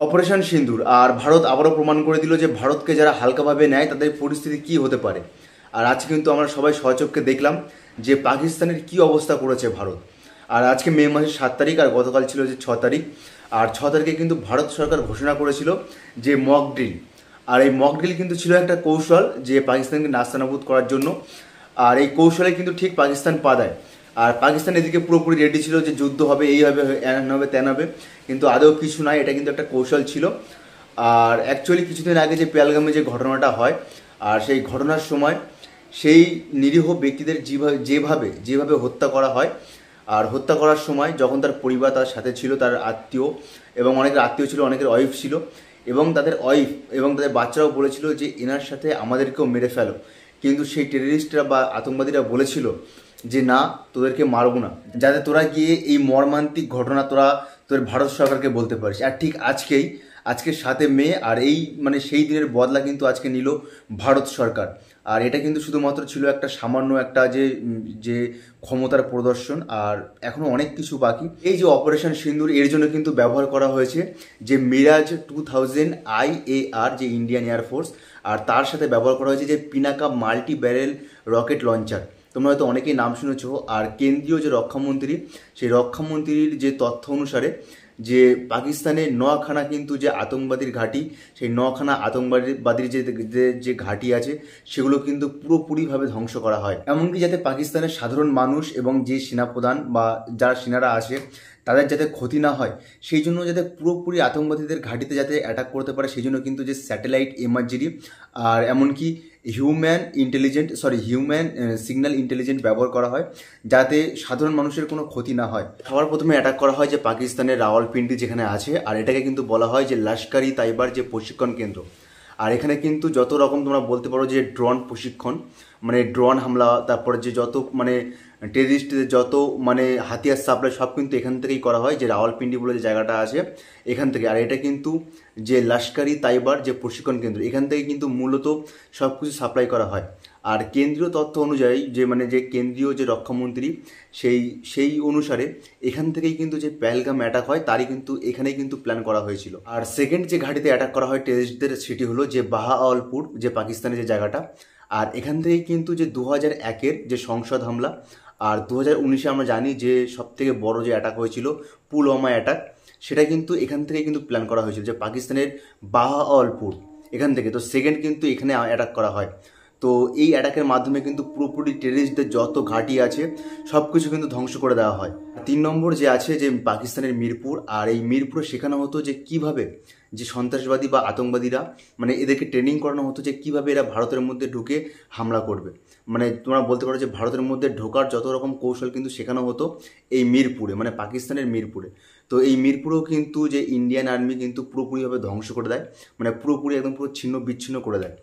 Operation সিন্দুর আর ভারত আবারও প্রমাণ করে দিল যে ভারতকে যারা হালকাভাবে নেয় তাদের পরিস্থিতি কি হতে পারে। আর আজকে কিন্তু আমরা সবাই স্বচক্ষে দেখলাম যে পাকিস্তানের কি অবস্থা করেছে ভারত। আর আজকে মে মাসের 7 তারিখ আর গতকাল ছিল যে 6 তারিখ। আর 6 তারিখে কিন্তু ভারত সরকার ঘোষণা করেছিল যে মক ড্রিল। আর এই মক ড্রিল কিন্তু ছিল একটা কৌশল যে পাকিস্তানকে নাস্তানাবুদ করার জন্য। আর এই কৌশলে কিন্তু ঠিক পাকিস্তান পা দেয়। আর পাকিস্তান এদিকে পুরোপুরি রেডি ছিল যে যুদ্ধ হবে, এই হবে, এন হবে, তেন হবে, কিন্তু আদৌ কিছু নাই, এটা কিন্তু একটা কৌশল ছিল। আর অ্যাকচুয়ালি কিছুদিন আগে যে পেহেলগামে যে ঘটনাটা হয়, আর সেই ঘটনার সময় সেই নিরীহ ব্যক্তিদের যেভাবে যেভাবে যেভাবে হত্যা করা হয়, আর হত্যা করার সময় যখন তার পরিবার তার সাথে ছিল, তার আত্মীয় এবং অনেকের আত্মীয় ছিল, অনেকের ওয়াইফ ছিল, এবং তাদের ওয়াইফ এবং তাদের বাচ্চারাও বলেছিল যে এনার সাথে আমাদেরকেও মেরে ফেলো, কিন্তু সেই টেররিস্টরা বা আতঙ্কবাদীরা বলেছিল যে না, তোদেরকে মারবো না, যাতে তোরা গিয়ে এই মর্মান্তিক ঘটনা তোদের ভারত সরকারকে বলতে পারিস। আর ঠিক আজকে 7 মে, আর এই মানে সেই দিনের বদলা কিন্তু আজকে নিল ভারত সরকার। আর এটা কিন্তু শুধুমাত্র ছিল একটা সামান্য একটা যে ক্ষমতার প্রদর্শন, আর এখনও অনেক কিছু বাকি। এই যে অপারেশন সিন্দুর, এর জন্য কিন্তু ব্যবহার করা হয়েছে যে মিরাজ 2000 IAR, যে ইন্ডিয়ান এয়ারফোর্স, আর তার সাথে ব্যবহার করা হয়েছে যে Pinaka multi barrel rocket launcher. তোমরা হয়তো অনেকেই নাম শুনেছ। আর কেন্দ্রীয় যে রক্ষামন্ত্রী, সেই রক্ষামন্ত্রীর যে তথ্য অনুসারে যে পাকিস্তানের নখানা কিন্তু যে আতঙ্কবাদীর ঘাঁটি, সেই নখানা আতঙ্কবাদীর যে ঘাঁটি আছে সেগুলো কিন্তু পুরোপুরিভাবে ধ্বংস করা হয়। এমনকি যাতে পাকিস্তানের সাধারণ মানুষ এবং যে সেনাপ্রধান বা যারা সেনারা আসে তাদের যাতে ক্ষতি না হয়, সেই জন্য যাতে পুরোপুরি আতঙ্কবাদীদের ঘাঁটিতে যাতে অ্যাটাক করতে পারে, সেই জন্য কিন্তু যে স্যাটেলাইট ইমার্জারি আর এমনকি হিউম্যান সিগন্যাল ইন্টেলিজেন্ট ব্যবহার করা হয়, যাতে সাধারণ মানুষের কোনো ক্ষতি না হয়। সবার প্রথমে অ্যাটাক করা হয় যে পাকিস্তানের রাওয়ালপিন্ডি যেখানে আছে, আর এটাকে কিন্তু বলা হয় যে লস্করি তাইবার যে প্রশিক্ষণ কেন্দ্র। আর এখানে কিন্তু যত রকম তোমরা বলতে পারো যে ড্রোন প্রশিক্ষণ, মানে ড্রোন হামলা, তারপরে যে যত মানে টেররিস্টদের যত মানে হাতিয়ার সাপ্লাই, সব কিন্তু এখান থেকেই করা হয়, যে রাওয়ালপিন্ডি বলে যে জায়গাটা আছে এখান থেকে। আর এটা কিন্তু যে লস্করি তাইবার যে প্রশিক্ষণ কেন্দ্র, এখান থেকে কিন্তু মূলত সব কিছু সাপ্লাই করা হয়। আর কেন্দ্রীয় তথ্য অনুযায়ী যে কেন্দ্রীয় যে রক্ষামন্ত্রী, সেই অনুসারে এখান থেকেই কিন্তু যে পেহেলগাম অ্যাটাক হয় তারই কিন্তু এখানেই কিন্তু প্ল্যান করা হয়েছিল। আর সেকেন্ড যে ঘাঁটিতে অ্যাটাক করা হয় টেররিস্টদের, সেটি হলো যে বাহাওয়ালপুর, যে পাকিস্তানের যে জায়গাটা। আর এখান থেকেই কিন্তু যে 2001-এর যে সংসদ হামলা, আর 2019-এ আমরা জানি যে সবথেকে বড় যে অ্যাটাক হয়েছিল পুলওয়ামা অ্যাটাক, সেটা কিন্তু এখান থেকে কিন্তু প্ল্যান করা হয়েছিল, যে পাকিস্তানের বাহাওয়ালপুর এখান থেকে। তো সেকেন্ড কিন্তু এখানে অ্যাটাক করা হয়। তো এই অ্যাটাকের মাধ্যমে কিন্তু পুরোপুরি টেররিস্টদের যত ঘাঁটি আছে সব কিছু কিন্তু ধ্বংস করে দেওয়া হয়। 3 নম্বর যে আছে যে পাকিস্তানের মিরপুর, আর এই মিরপুরে শেখানো হতো যে কিভাবে যে সন্ত্রাসবাদী বা আতঙ্কবাদীরা, মানে এদেরকে ট্রেনিং করানো হতো যে কিভাবে এরা ভারতের মধ্যে ঢুকে হামলা করবে। মানে তোমরা বলতে পারো যে ভারতের মধ্যে ঢোকার যত রকম কৌশল কিন্তু শেখানো হতো এই মিরপুরে, মানে পাকিস্তানের মিরপুরে। তো এই মিরপুরেও কিন্তু যে ইন্ডিয়ান আর্মি কিন্তু পুরোপুরিভাবে ধ্বংস করে দেয়, মানে পুরোপুরি একদম পুরো ছিন্ন বিচ্ছিন্ন করে দেয়।